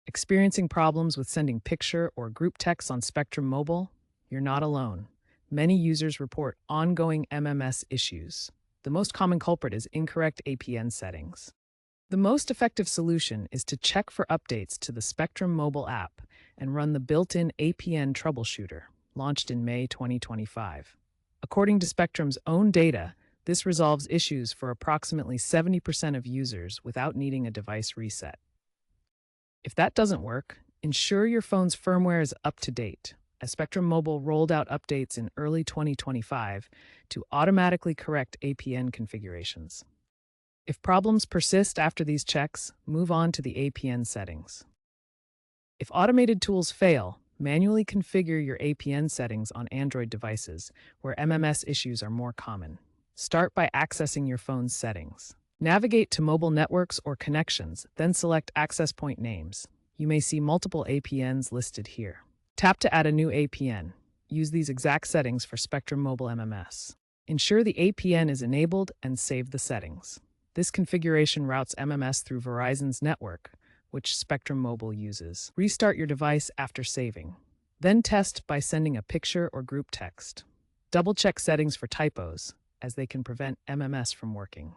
Experiencing problems with sending picture or group text on Spectrum Mobile? You're not alone. Many users report ongoing MMS issues. The most common culprit is incorrect APN settings. The most effective solution is to check for updates to the Spectrum Mobile app and run the built-in APN Troubleshooter, launched in May 2025. According to Spectrum's own data, this resolves issues for approximately 70% of users without needing a device reset. If that doesn't work, ensure your phone's firmware is up to date, as Spectrum Mobile rolled out updates in early 2025 to automatically correct APN configurations. If problems persist after these checks, move on to the APN settings. If automated tools fail, manually configure your APN settings on Android devices, where MMS issues are more common. Start by accessing your phone's settings. Navigate to mobile networks or connections, then select access point names. You may see multiple APNs listed here. Tap to add a new APN. Use these exact settings for Spectrum Mobile MMS. Ensure the APN is enabled and save the settings. This configuration routes MMS through Verizon's network, which Spectrum Mobile uses. Restart your device after saving. Then test by sending a picture or group text. Double-check settings for typos, as they can prevent MMS from working.